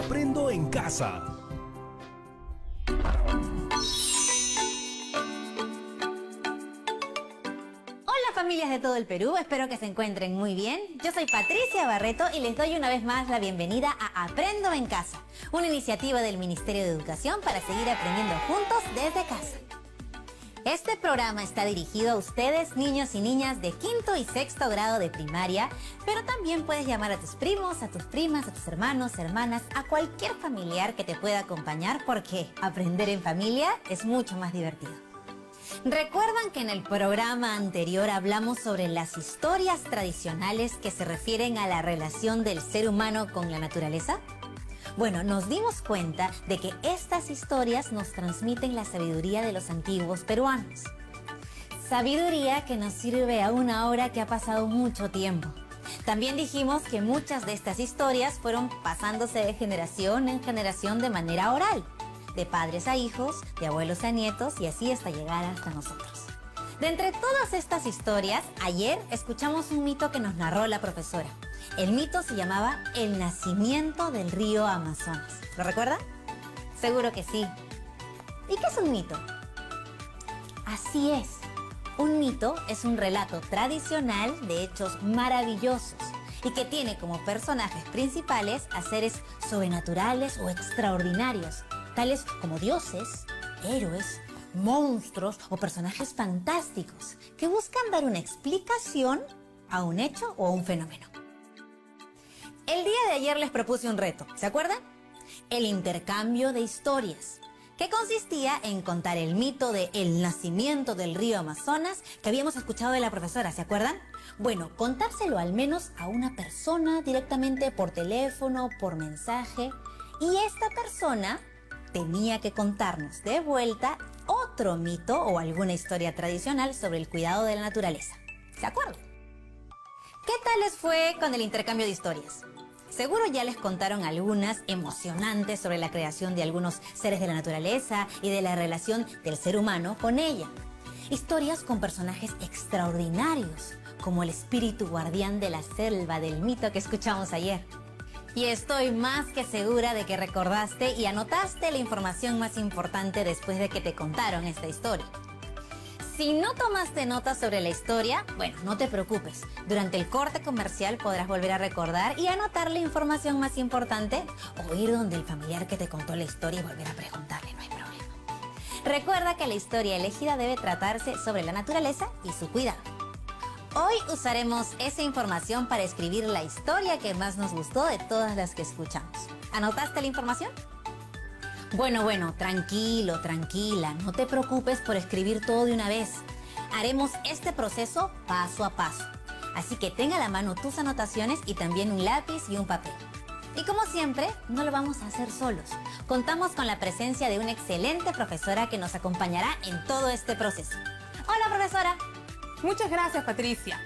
Aprendo en Casa. Hola familias de todo el Perú, espero que se encuentren muy bien. Yo soy Patricia Barreto y les doy una vez más la bienvenida a Aprendo en Casa, una iniciativa del Ministerio de Educación para seguir aprendiendo juntos desde casa. Este programa está dirigido a ustedes, niños y niñas de quinto y sexto grado de primaria, pero también puedes llamar a tus primos, a tus primas, a tus hermanos, hermanas, a cualquier familiar que te pueda acompañar, porque aprender en familia es mucho más divertido. ¿Recuerdan que en el programa anterior hablamos sobre las historias tradicionales que se refieren a la relación del ser humano con la naturaleza? Bueno, nos dimos cuenta de que estas historias nos transmiten la sabiduría de los antiguos peruanos. Sabiduría que nos sirve aún ahora que ha pasado mucho tiempo. También dijimos que muchas de estas historias fueron pasándose de generación en generación de manera oral, de padres a hijos, de abuelos a nietos y así hasta llegar hasta nosotros. De entre todas estas historias, ayer escuchamos un mito que nos narró la profesora. El mito se llamaba El nacimiento del río Amazonas. ¿Lo recuerdan? Seguro que sí. ¿Y qué es un mito? Así es. Un mito es un relato tradicional de hechos maravillosos y que tiene como personajes principales a seres sobrenaturales o extraordinarios, tales como dioses, héroes, monstruos o personajes fantásticos que buscan dar una explicación a un hecho o a un fenómeno. El día de ayer les propuse un reto, ¿se acuerdan? El intercambio de historias, que consistía en contar el mito de el nacimiento del río Amazonas que habíamos escuchado de la profesora, ¿se acuerdan? Bueno, contárselo al menos a una persona directamente por teléfono, por mensaje, y esta persona tenía que contarnos de vuelta otro mito o alguna historia tradicional sobre el cuidado de la naturaleza. ¿Se acuerdan? ¿Qué tal les fue con el intercambio de historias? Seguro ya les contaron algunas emocionantes sobre la creación de algunos seres de la naturaleza y de la relación del ser humano con ella. Historias con personajes extraordinarios, como el espíritu guardián de la selva del mito que escuchamos ayer. Y estoy más que segura de que recordaste y anotaste la información más importante después de que te contaron esta historia. Si no tomaste nota sobre la historia, bueno, no te preocupes. Durante el corte comercial podrás volver a recordar y anotar la información más importante o ir donde el familiar que te contó la historia y volver a preguntarle, no hay problema. Recuerda que la historia elegida debe tratarse sobre la naturaleza y su cuidado. Hoy usaremos esa información para escribir la historia que más nos gustó de todas las que escuchamos. ¿Anotaste la información? Bueno, tranquilo, tranquila, no te preocupes por escribir todo de una vez. Haremos este proceso paso a paso. Así que tenga a la mano tus anotaciones y también un lápiz y un papel. Y como siempre, no lo vamos a hacer solos. Contamos con la presencia de una excelente profesora que nos acompañará en todo este proceso. Hola, profesora. Muchas gracias, Patricia.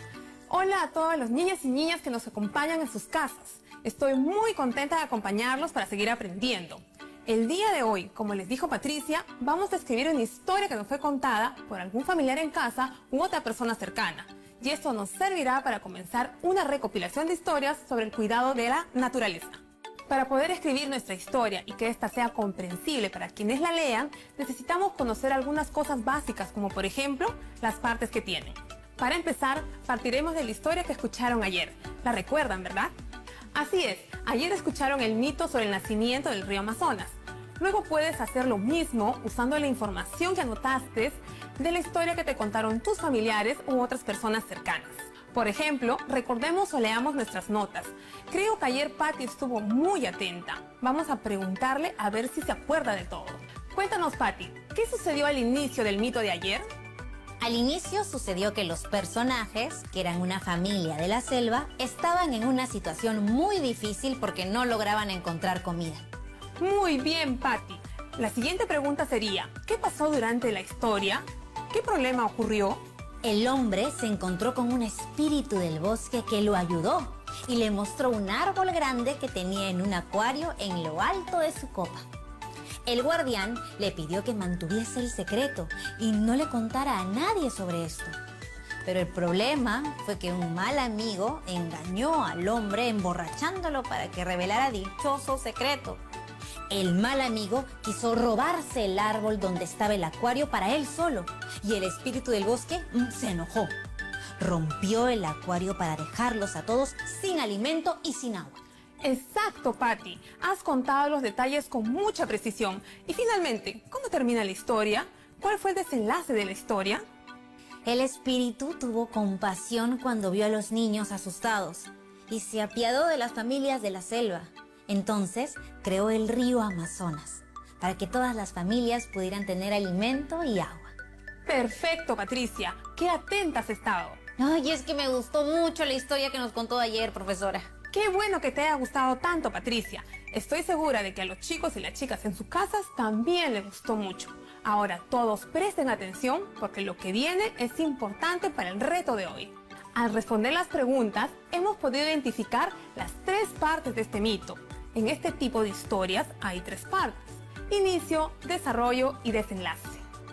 Hola a todos los niños y niñas que nos acompañan en sus casas. Estoy muy contenta de acompañarlos para seguir aprendiendo. El día de hoy, como les dijo Patricia, vamos a escribir una historia que nos fue contada por algún familiar en casa u otra persona cercana. Y esto nos servirá para comenzar una recopilación de historias sobre el cuidado de la naturaleza. Para poder escribir nuestra historia y que ésta sea comprensible para quienes la lean, necesitamos conocer algunas cosas básicas, como por ejemplo, las partes que tienen. Para empezar, partiremos de la historia que escucharon ayer. ¿La recuerdan, verdad? Así es, ayer escucharon el mito sobre el nacimiento del río Amazonas. Luego puedes hacer lo mismo usando la información que anotaste de la historia que te contaron tus familiares u otras personas cercanas. Por ejemplo, recordemos o leamos nuestras notas. Creo que ayer Patti estuvo muy atenta. Vamos a preguntarle a ver si se acuerda de todo. Cuéntanos, Patti, ¿qué sucedió al inicio del mito de ayer? Al inicio sucedió que los personajes, que eran una familia de la selva, estaban en una situación muy difícil porque no lograban encontrar comida. Muy bien, Patti. La siguiente pregunta sería, ¿qué pasó durante la historia? ¿Qué problema ocurrió? El hombre se encontró con un espíritu del bosque que lo ayudó y le mostró un árbol grande que tenía en un acuario en lo alto de su copa. El guardián le pidió que mantuviese el secreto y no le contara a nadie sobre esto. Pero el problema fue que un mal amigo engañó al hombre emborrachándolo para que revelara dichoso secreto. El mal amigo quiso robarse el árbol donde estaba el acuario para él solo, y el espíritu del bosque se enojó. Rompió el acuario para dejarlos a todos sin alimento y sin agua. Exacto, Patty. Has contado los detalles con mucha precisión. Y finalmente, ¿cómo termina la historia? ¿Cuál fue el desenlace de la historia? El espíritu tuvo compasión cuando vio a los niños asustados y se apiadó de las familias de la selva. Entonces creó el río Amazonas para que todas las familias pudieran tener alimento y agua. Perfecto, Patricia. Qué atenta has estado. Ay, es que me gustó mucho la historia que nos contó ayer, profesora. Qué bueno que te haya gustado tanto, Patricia. Estoy segura de que a los chicos y las chicas en sus casas también les gustó mucho. Ahora todos presten atención porque lo que viene es importante para el reto de hoy. Al responder las preguntas, hemos podido identificar las 3 partes de este mito. En este tipo de historias hay 3 partes: inicio, desarrollo y desenlace.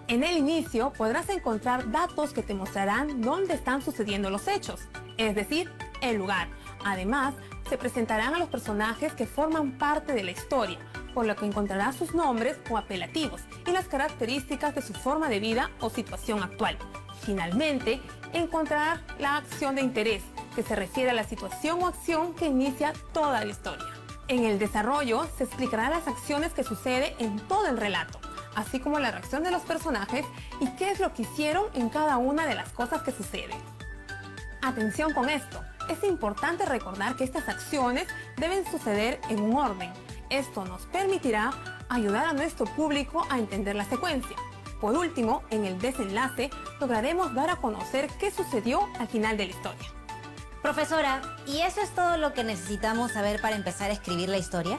En el inicio podrás encontrar datos que te mostrarán dónde están sucediendo los hechos, es decir, el lugar. Además, se presentarán a los personajes que forman parte de la historia, por lo que encontrarás sus nombres o apelativos y las características de su forma de vida o situación actual. Finalmente, encontrarás la acción de interés, que se refiere a la situación o acción que inicia toda la historia. En el desarrollo se explicarán las acciones que suceden en todo el relato, así como la reacción de los personajes y qué es lo que hicieron en cada una de las cosas que suceden. Atención con esto. Es importante recordar que estas acciones deben suceder en un orden. Esto nos permitirá ayudar a nuestro público a entender la secuencia. Por último, en el desenlace lograremos dar a conocer qué sucedió al final de la historia. Profesora, ¿y eso es todo lo que necesitamos saber para empezar a escribir la historia?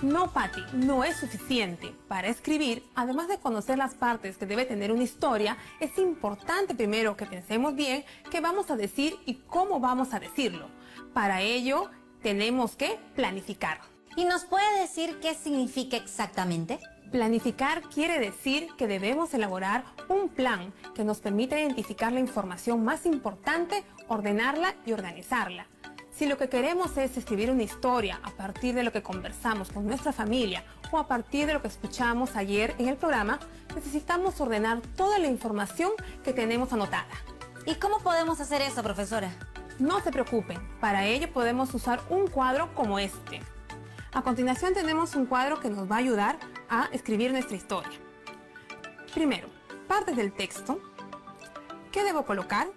No, Patty, no es suficiente. Para escribir, además de conocer las partes que debe tener una historia, es importante primero que pensemos bien qué vamos a decir y cómo vamos a decirlo. Para ello, tenemos que planificar. ¿Y nos puede decir qué significa exactamente? Planificar quiere decir que debemos elaborar un plan que nos permita identificar la información más importante, ordenarla y organizarla. Si lo que queremos es escribir una historia a partir de lo que conversamos con nuestra familia o a partir de lo que escuchamos ayer en el programa, necesitamos ordenar toda la información que tenemos anotada. ¿Y cómo podemos hacer eso, profesora? No se preocupen, para ello podemos usar un cuadro como este. A continuación tenemos un cuadro que nos va a ayudar a escribir nuestra historia. Primero, partes del texto. ¿Qué debo colocar?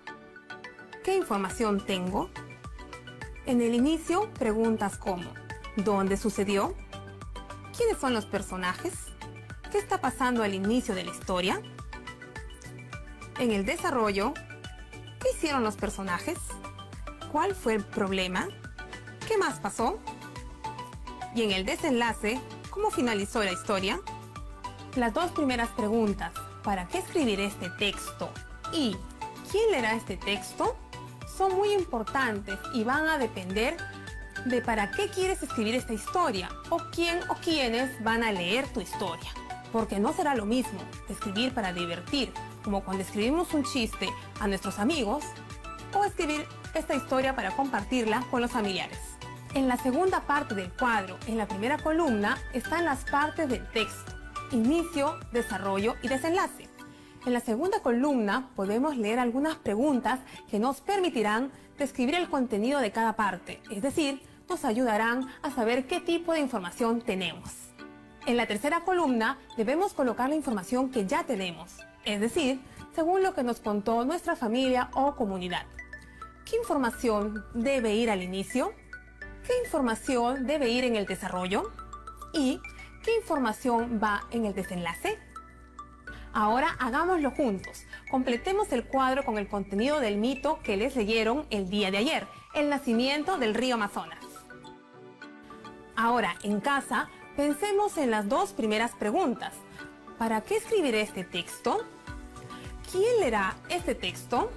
¿Qué información tengo? En el inicio, preguntas como ¿dónde sucedió? ¿Quiénes son los personajes? ¿Qué está pasando al inicio de la historia? En el desarrollo, ¿qué hicieron los personajes? ¿Cuál fue el problema? ¿Qué más pasó? Y en el desenlace, ¿cómo finalizó la historia? Las 2 primeras preguntas, ¿para qué escribir este texto? Y ¿quién leerá este texto? Son muy importantes y van a depender de para qué quieres escribir esta historia o quién o quiénes van a leer tu historia. Porque no será lo mismo escribir para divertir, como cuando escribimos un chiste a nuestros amigos, o escribir esta historia para compartirla con los familiares. En la segunda parte del cuadro, en la primera columna, están las partes del texto: inicio, desarrollo y desenlace. En la segunda columna podemos leer algunas preguntas que nos permitirán describir el contenido de cada parte, es decir, nos ayudarán a saber qué tipo de información tenemos. En la tercera columna debemos colocar la información que ya tenemos, es decir, según lo que nos contó nuestra familia o comunidad. ¿Qué información debe ir al inicio? ¿Qué información debe ir en el desarrollo? ¿Y qué información va en el desenlace? Ahora hagámoslo juntos. Completemos el cuadro con el contenido del mito que les leyeron el día de ayer, el nacimiento del río Amazonas. Ahora, en casa, pensemos en las 2 primeras preguntas. ¿Para qué escribiré este texto? ¿Quién leerá este texto?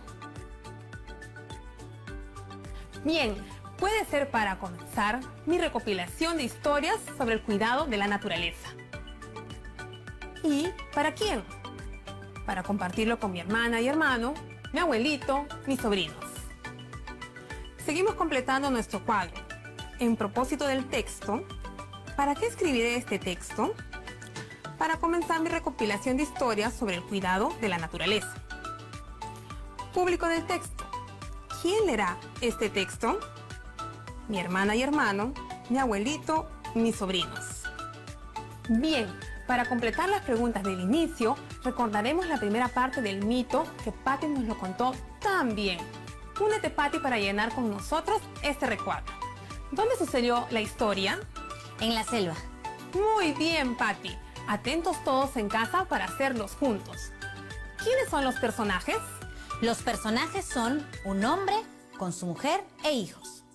Bien, puede ser para comenzar mi recopilación de historias sobre el cuidado de la naturaleza. ¿Y para quién? Para compartirlo con mi hermana y hermano, mi abuelito, mis sobrinos. Seguimos completando nuestro cuadro. En propósito del texto, ¿Para qué escribiré este texto? Para comenzar mi recopilación de historias sobre el cuidado de la naturaleza. Público del texto. ¿Quién leerá este texto? Mi hermana y hermano, mi abuelito, mis sobrinos. Bien, para completar las preguntas del inicio, recordaremos la primera parte del mito que Patty nos lo contó tan bien. Únete, Patty, para llenar con nosotros este recuadro. ¿Dónde sucedió la historia? En la selva. Muy bien, Patty. Atentos todos en casa para hacerlos juntos. ¿Quiénes son los personajes? Los personajes son un hombre con su mujer e hijos.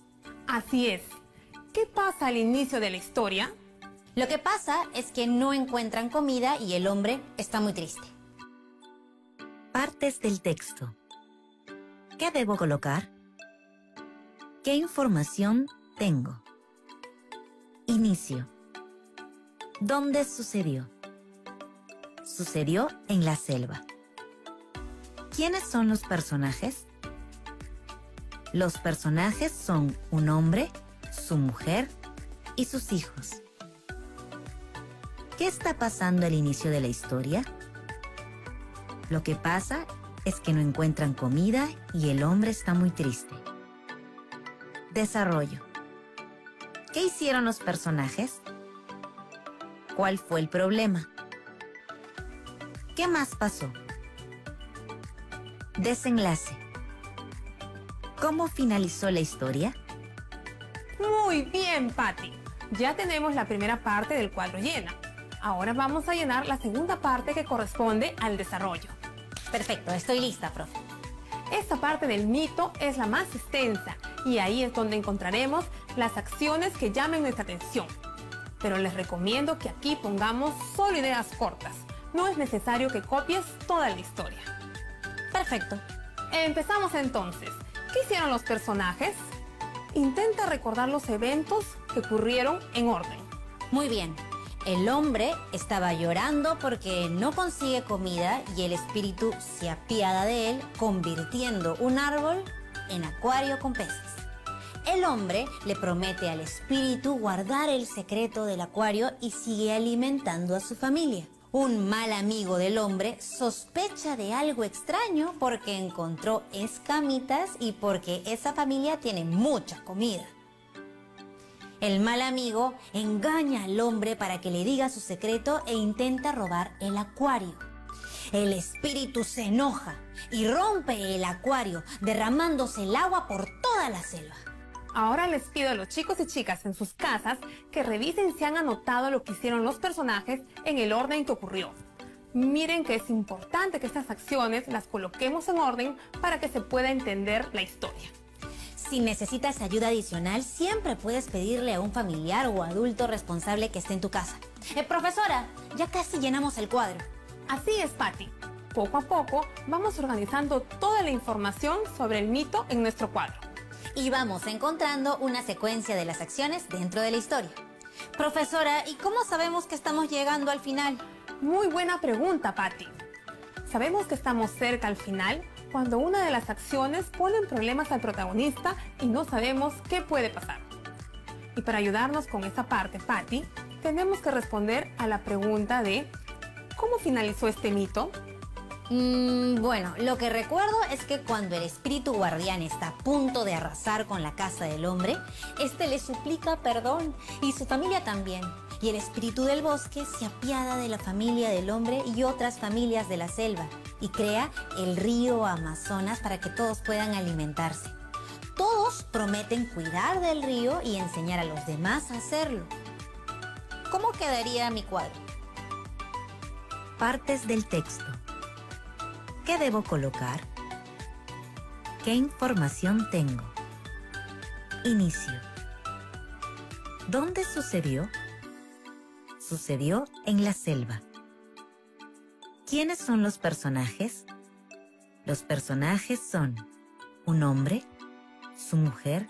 Así es. ¿Qué pasa al inicio de la historia? Lo que pasa es que no encuentran comida y el hombre está muy triste. Partes del texto. ¿Qué debo colocar? ¿Qué información tengo? Inicio. ¿Dónde sucedió? Sucedió en la selva. ¿Quiénes son los personajes? Los personajes son un hombre, su mujer y sus hijos. ¿Qué está pasando al inicio de la historia? Lo que pasa es que no encuentran comida y el hombre está muy triste. Desarrollo. ¿Qué hicieron los personajes? ¿Cuál fue el problema? ¿Qué más pasó? Desenlace. ¿Cómo finalizó la historia? Muy bien, Patty. Ya tenemos la primera parte del cuadro llena. Ahora vamos a llenar la segunda parte que corresponde al desarrollo. Perfecto, estoy lista, profe. Esta parte del mito es la más extensa y ahí es donde encontraremos las acciones que llamen nuestra atención. Pero les recomiendo que aquí pongamos solo ideas cortas. No es necesario que copies toda la historia. Perfecto. Empezamos entonces. ¿Qué hicieron los personajes? Intenta recordar los eventos que ocurrieron en orden. Muy bien. El hombre estaba llorando porque no consigue comida y el espíritu se apiada de él, convirtiendo un árbol en acuario con peces. El hombre le promete al espíritu guardar el secreto del acuario y sigue alimentando a su familia. Un mal amigo del hombre sospecha de algo extraño porque encontró escamitas y porque esa familia tiene mucha comida. El mal amigo engaña al hombre para que le diga su secreto e intenta robar el acuario. El espíritu se enoja y rompe el acuario, derramándose el agua por toda la selva. Ahora les pido a los chicos y chicas en sus casas que revisen si han anotado lo que hicieron los personajes en el orden que ocurrió. Miren que es importante que estas acciones las coloquemos en orden para que se pueda entender la historia. Si necesitas ayuda adicional, siempre puedes pedirle a un familiar o adulto responsable que esté en tu casa. Profesora, ya casi llenamos el cuadro. Así es, Patty. Poco a poco vamos organizando toda la información sobre el mito en nuestro cuadro. Y vamos encontrando una secuencia de las acciones dentro de la historia. Profesora, ¿y cómo sabemos que estamos llegando al final? Muy buena pregunta, Patty. Sabemos que estamos cerca al final cuando una de las acciones pone en problemas al protagonista y no sabemos qué puede pasar. Y para ayudarnos con esta parte, Patty, tenemos que responder a la pregunta de ¿cómo finalizó este mito? Bueno, lo que recuerdo es que cuando el espíritu guardián está a punto de arrasar con la casa del hombre, este le suplica perdón y su familia también. Y el espíritu del bosque se apiada de la familia del hombre y otras familias de la selva y crea el río Amazonas para que todos puedan alimentarse. Todos prometen cuidar del río y enseñar a los demás a hacerlo. ¿Cómo quedaría mi cuadro? Partes del texto. ¿Qué debo colocar? ¿Qué información tengo? Inicio. ¿Dónde sucedió? Sucedió en la selva. ¿Quiénes son los personajes? Los personajes son un hombre, su mujer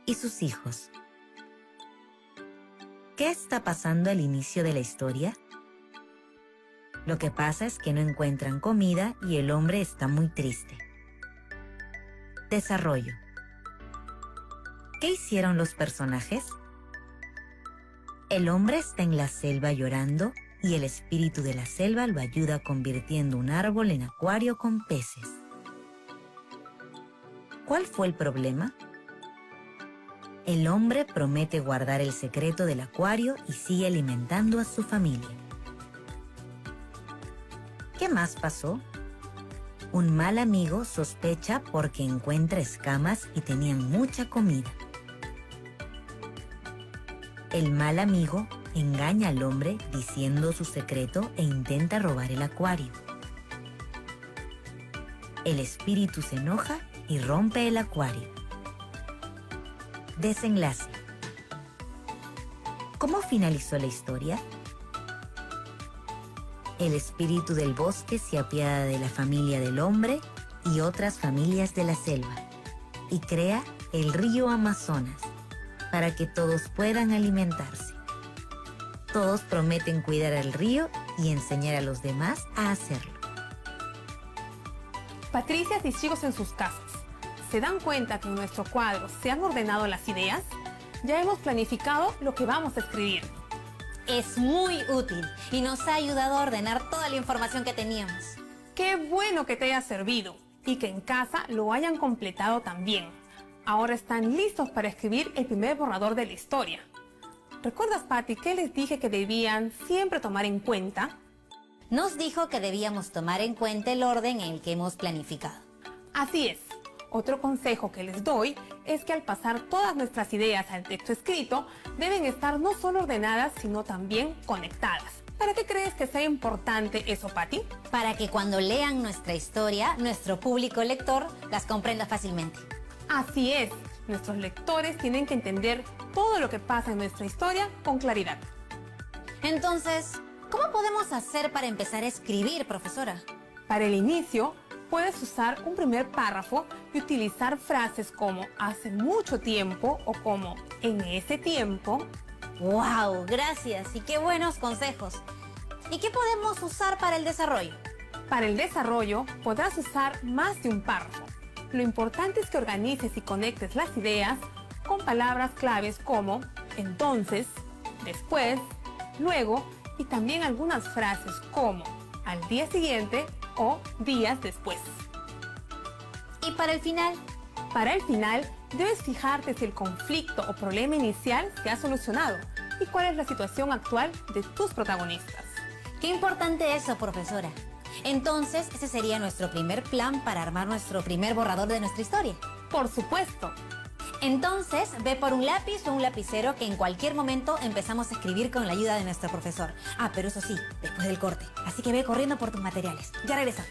y sus hijos. ¿Qué está pasando al inicio de la historia? Lo que pasa es que no encuentran comida y el hombre está muy triste. Desarrollo. ¿Qué hicieron los personajes? El hombre está en la selva llorando y el espíritu de la selva lo ayuda convirtiendo un árbol en acuario con peces. ¿Cuál fue el problema? El hombre promete guardar el secreto del acuario y sigue alimentando a su familia. ¿Qué más pasó? Un mal amigo sospecha porque encuentra escamas y tenían mucha comida. El mal amigo engaña al hombre diciendo su secreto e intenta robar el acuario. El espíritu se enoja y rompe el acuario. Desenlace. ¿Cómo finalizó la historia? El espíritu del bosque se apiada de la familia del hombre y otras familias de la selva y crea el río Amazonas para que todos puedan alimentarse. Todos prometen cuidar el río y enseñar a los demás a hacerlo. Patricias y chicos en sus casas, ¿se dan cuenta que en nuestro cuadro se han ordenado las ideas? Ya hemos planificado lo que vamos a escribir. Es muy útil y nos ha ayudado a ordenar toda la información que teníamos. ¡Qué bueno que te haya servido! Y que en casa lo hayan completado también. Ahora están listos para escribir el primer borrador de la historia. ¿Recuerdas, Patti, que les dije que debían siempre tomar en cuenta? Nos dijo que debíamos tomar en cuenta el orden en el que hemos planificado. Así es. Otro consejo que les doy es que al pasar todas nuestras ideas al texto escrito, deben estar no solo ordenadas, sino también conectadas. ¿Para qué crees que sea importante eso, Patti? Para que cuando lean nuestra historia, nuestro público lector las comprenda fácilmente. Así es. Nuestros lectores tienen que entender todo lo que pasa en nuestra historia con claridad. Entonces, ¿cómo podemos hacer para empezar a escribir, profesora? Para el inicio, puedes usar un primer párrafo y utilizar frases como hace mucho tiempo o como en ese tiempo. ¡Wow! Gracias y qué buenos consejos. ¿Y qué podemos usar para el desarrollo? Para el desarrollo, podrás usar más de un párrafo. Lo importante es que organices y conectes las ideas con palabras claves como entonces, después, luego y también algunas frases como al día siguiente o días después. ¿Y para el final? Para el final, debes fijarte si el conflicto o problema inicial se ha solucionado y cuál es la situación actual de tus protagonistas. Qué importante eso, profesora. Entonces, ese sería nuestro primer plan para armar nuestro primer borrador de nuestra historia. Por supuesto. Entonces, ve por un lápiz o un lapicero que en cualquier momento empezamos a escribir con la ayuda de nuestro profesor. Ah, pero eso sí, después del corte. Así que ve corriendo por tus materiales. Ya regresamos.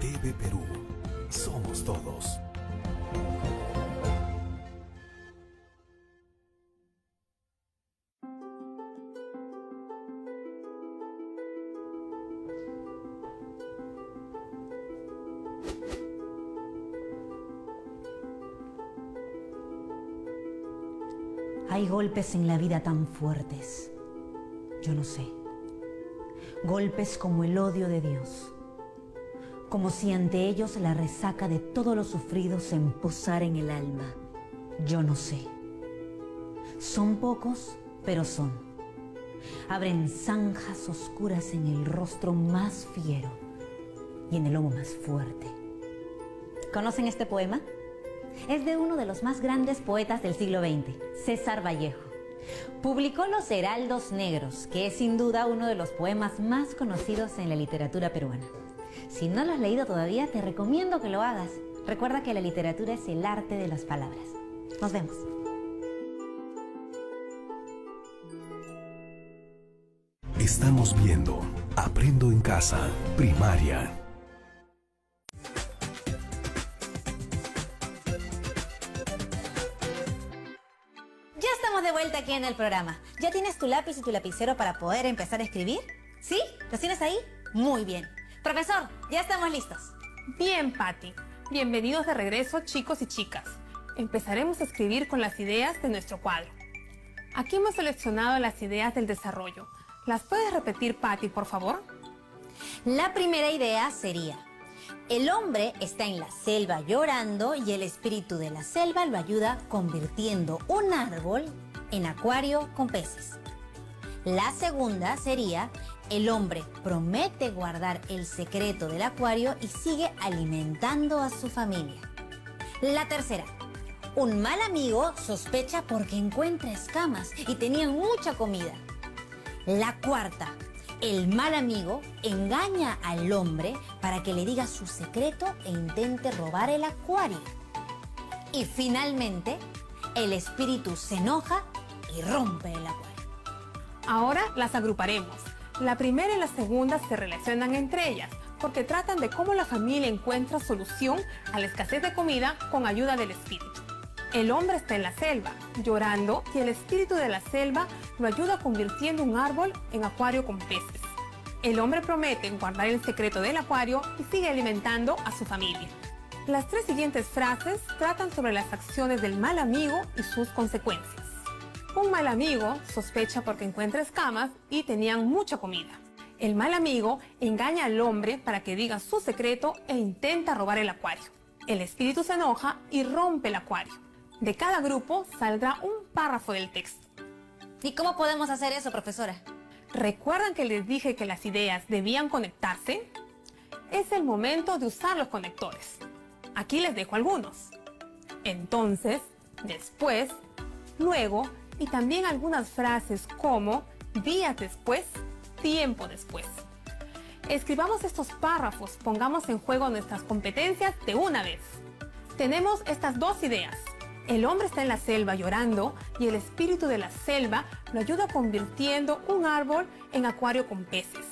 TV Perú. Somos todos. Hay golpes en la vida tan fuertes. Yo no sé. Golpes como el odio de Dios. Como si ante ellos la resaca de todo lo sufrido se empozara en el alma. Yo no sé. Son pocos, pero son. Abren zanjas oscuras en el rostro más fiero y en el lomo más fuerte. ¿Conocen este poema? Es de uno de los más grandes poetas del siglo XX, César Vallejo. Publicó Los Heraldos Negros, que es sin duda uno de los poemas más conocidos en la literatura peruana. Si no lo has leído todavía, te recomiendo que lo hagas. Recuerda que la literatura es el arte de las palabras. Nos vemos. Estamos viendo Aprendo en Casa, Primaria. Ya estamos de vuelta aquí en el programa. ¿Ya tienes tu lápiz y tu lapicero para poder empezar a escribir? ¿Sí? ¿Los tienes ahí? Muy bien. Profesor, ya estamos listos. Bien, Patti. Bienvenidos de regreso, chicos y chicas. Empezaremos a escribir con las ideas de nuestro cuadro. Aquí hemos seleccionado las ideas del desarrollo. ¿Las puedes repetir, Patti, por favor? La primera idea sería: el hombre está en la selva llorando y el espíritu de la selva lo ayuda convirtiendo un árbol en acuario con peces. La segunda sería: el hombre promete guardar el secreto del acuario y sigue alimentando a su familia. La tercera: un mal amigo sospecha porque encuentra escamas y tenían mucha comida. La cuarta: el mal amigo engaña al hombre para que le diga su secreto e intente robar el acuario. Y finalmente, el espíritu se enoja y rompe el acuario. Ahora las agruparemos. La primera y la segunda se relacionan entre ellas porque tratan de cómo la familia encuentra solución a la escasez de comida con ayuda del espíritu. El hombre está en la selva, llorando, y el espíritu de la selva lo ayuda convirtiendo un árbol en acuario con peces. El hombre promete guardar el secreto del acuario y sigue alimentando a su familia. Las tres siguientes frases tratan sobre las acciones del mal amigo y sus consecuencias. Un mal amigo sospecha porque encuentra escamas y tenían mucha comida. El mal amigo engaña al hombre para que diga su secreto e intenta robar el acuario. El espíritu se enoja y rompe el acuario. De cada grupo saldrá un párrafo del texto. ¿Y cómo podemos hacer eso, profesora? ¿Recuerdan que les dije que las ideas debían conectarse? Es el momento de usar los conectores. Aquí les dejo algunos. Entonces, después, luego, y también algunas frases como días después, tiempo después. Escribamos estos párrafos, pongamos en juego nuestras competencias de una vez. Tenemos estas dos ideas. El hombre está en la selva llorando y el espíritu de la selva lo ayuda convirtiendo un árbol en acuario con peces.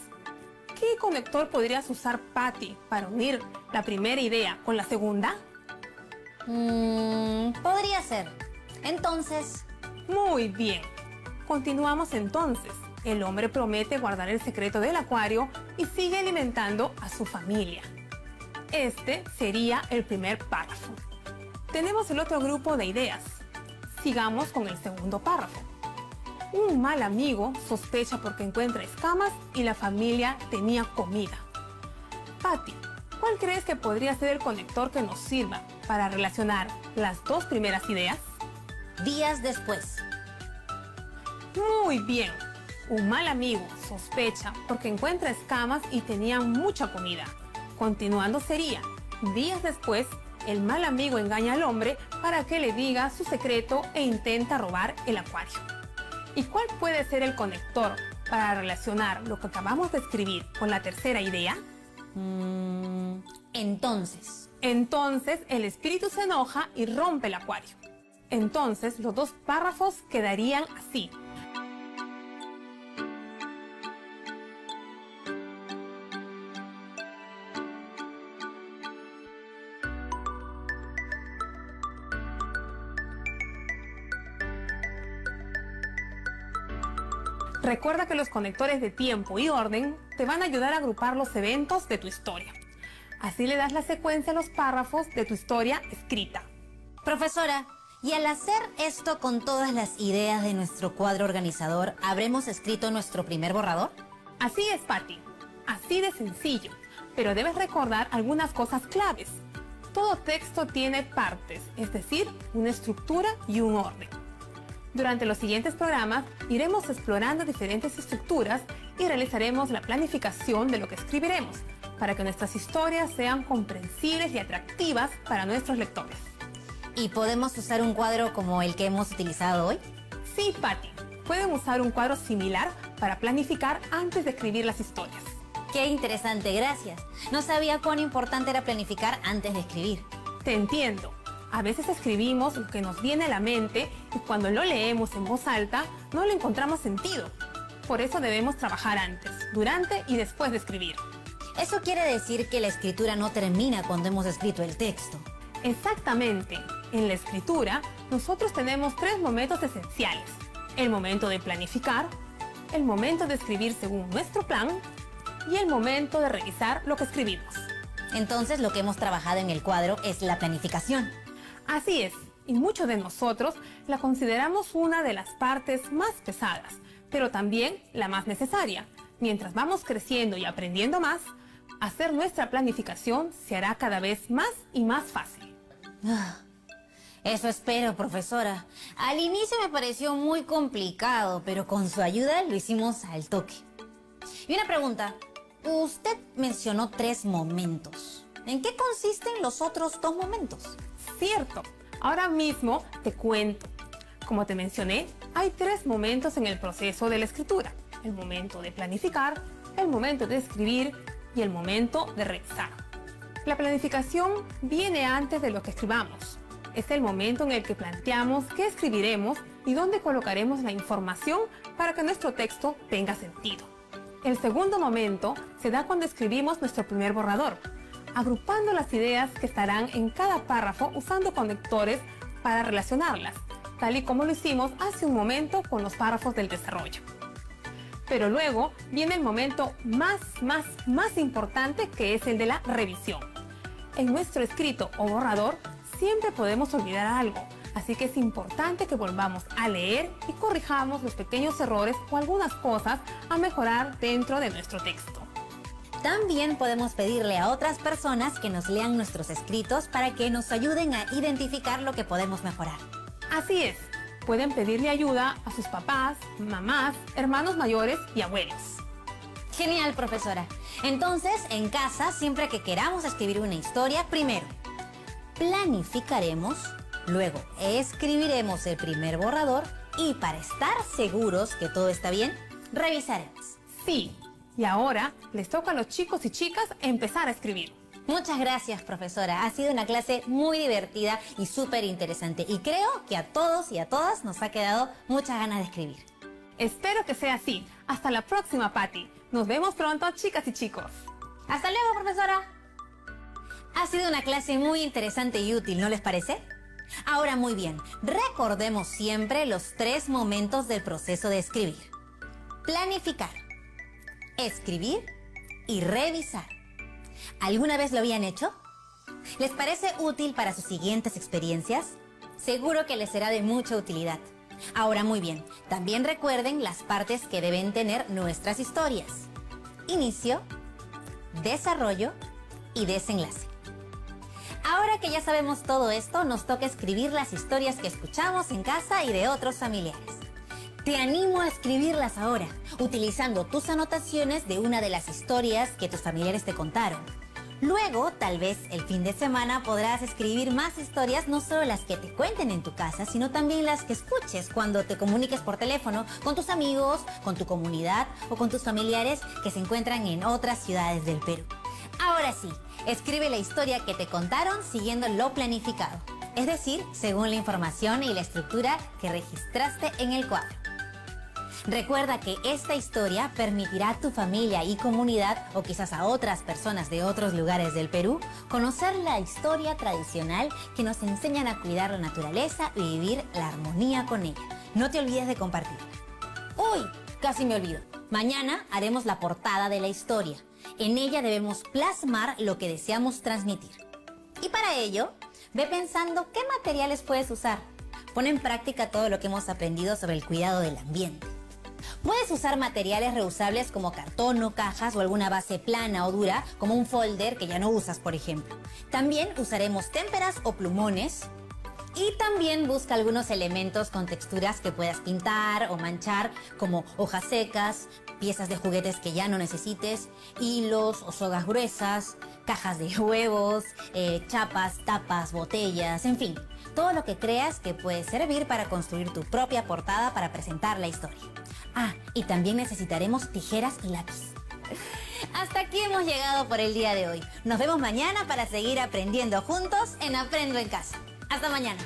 ¿Qué conector podrías usar, Patti, para unir la primera idea con la segunda? Podría ser. Entonces... Muy bien. Continuamos entonces. El hombre promete guardar el secreto del acuario y sigue alimentando a su familia. Este sería el primer párrafo. Tenemos el otro grupo de ideas. Sigamos con el segundo párrafo. Un mal amigo sospecha porque encuentra escamas y la familia tenía comida. Patti, ¿cuál crees que podría ser el conector que nos sirva para relacionar las dos primeras ideas? días después. Muy bien. Un mal amigo sospecha porque encuentra escamas y tenían mucha comida. Continuando sería, días después, el mal amigo engaña al hombre para que le diga su secreto e intenta robar el acuario. ¿Y cuál puede ser el conector para relacionar lo que acabamos de escribir con la tercera idea? Entonces. Entonces, el espíritu se enoja y rompe el acuario. Entonces, los dos párrafos quedarían así. Recuerda que los conectores de tiempo y orden te van a ayudar a agrupar los eventos de tu historia. Así le das la secuencia a los párrafos de tu historia escrita. Profesora, y al hacer esto con todas las ideas de nuestro cuadro organizador, ¿habremos escrito nuestro primer borrador? Así es, Patti. Así de sencillo. Pero debes recordar algunas cosas claves. Todo texto tiene partes, es decir, una estructura y un orden. Durante los siguientes programas iremos explorando diferentes estructuras y realizaremos la planificación de lo que escribiremos para que nuestras historias sean comprensibles y atractivas para nuestros lectores. ¿Y podemos usar un cuadro como el que hemos utilizado hoy? Sí, Patti. Pueden usar un cuadro similar para planificar antes de escribir las historias. ¡Qué interesante! Gracias. No sabía cuán importante era planificar antes de escribir. Te entiendo. A veces escribimos lo que nos viene a la mente y cuando lo leemos en voz alta no le encontramos sentido. Por eso debemos trabajar antes, durante y después de escribir. Eso quiere decir que la escritura no termina cuando hemos escrito el texto. Exactamente. En la escritura, nosotros tenemos 3 momentos esenciales. El momento de planificar, el momento de escribir según nuestro plan y el momento de revisar lo que escribimos. Entonces, lo que hemos trabajado en el cuadro es la planificación. Así es, y muchos de nosotros la consideramos una de las partes más pesadas, pero también la más necesaria. Mientras vamos creciendo y aprendiendo más, hacer nuestra planificación se hará cada vez más y más fácil. Eso espero, profesora. Al inicio me pareció muy complicado, pero con su ayuda lo hicimos al toque. Y una pregunta. Usted mencionó 3 momentos. ¿En qué consisten los otros 2 momentos? Cierto. Ahora mismo te cuento. Como te mencioné, hay 3 momentos en el proceso de la escritura. El momento de planificar, el momento de escribir y el momento de revisar. La planificación viene antes de lo que escribamos. Es el momento en el que planteamos qué escribiremos y dónde colocaremos la información para que nuestro texto tenga sentido. El segundo momento se da cuando escribimos nuestro primer borrador, agrupando las ideas que estarán en cada párrafo usando conectores para relacionarlas, tal y como lo hicimos hace un momento con los párrafos del desarrollo. Pero luego viene el momento más importante, que es el de la revisión. En nuestro escrito o borrador siempre podemos olvidar algo, así que es importante que volvamos a leer y corrijamos los pequeños errores o algunas cosas a mejorar dentro de nuestro texto. También podemos pedirle a otras personas que nos lean nuestros escritos para que nos ayuden a identificar lo que podemos mejorar. Así es, pueden pedirle ayuda a sus papás, mamás, hermanos mayores y abuelos. Genial, profesora. Entonces, en casa, siempre que queramos escribir una historia, primero planificaremos, luego escribiremos el primer borrador y, para estar seguros que todo está bien, revisaremos. Sí, y ahora les toca a los chicos y chicas empezar a escribir. Muchas gracias, profesora. Ha sido una clase muy divertida y súper interesante. Y creo que a todos y a todas nos ha quedado muchas ganas de escribir. Espero que sea así. Hasta la próxima, Patti. Nos vemos pronto, chicas y chicos. ¡Hasta luego, profesora! Ha sido una clase muy interesante y útil, ¿no les parece? Ahora, muy bien, recordemos siempre los 3 momentos del proceso de escribir. Planificar, escribir y revisar. ¿Alguna vez lo habían hecho? ¿Les parece útil para sus siguientes experiencias? Seguro que les será de mucha utilidad. Ahora, muy bien, también recuerden las partes que deben tener nuestras historias: inicio, desarrollo y desenlace. Ahora que ya sabemos todo esto, nos toca escribir las historias que escuchamos en casa y de otros familiares. Te animo a escribirlas ahora, utilizando tus anotaciones de una de las historias que tus familiares te contaron. Luego, tal vez el fin de semana podrás escribir más historias, no solo las que te cuenten en tu casa, sino también las que escuches cuando te comuniques por teléfono con tus amigos, con tu comunidad o con tus familiares que se encuentran en otras ciudades del Perú. Ahora sí, escribe la historia que te contaron siguiendo lo planificado, es decir, según la información y la estructura que registraste en el cuadro. Recuerda que esta historia permitirá a tu familia y comunidad, o quizás a otras personas de otros lugares del Perú, conocer la historia tradicional que nos enseñan a cuidar la naturaleza y vivir la armonía con ella. No te olvides de compartirla. ¡Uy! Casi me olvido. Mañana haremos la portada de la historia. En ella debemos plasmar lo que deseamos transmitir. Y para ello, ve pensando qué materiales puedes usar. Pon en práctica todo lo que hemos aprendido sobre el cuidado del ambiente. Puedes usar materiales reusables como cartón o cajas, o alguna base plana o dura como un folder que ya no usas, por ejemplo. También usaremos témperas o plumones. Y también busca algunos elementos con texturas que puedas pintar o manchar, como hojas secas, piezas de juguetes que ya no necesites, hilos o sogas gruesas, cajas de huevos, chapas, tapas, botellas, en fin, todo lo que creas que puede servir para construir tu propia portada para presentar la historia. Ah, y también necesitaremos tijeras y lápiz. Hasta aquí hemos llegado por el día de hoy. Nos vemos mañana para seguir aprendiendo juntos en Aprendo en Casa. Hasta mañana.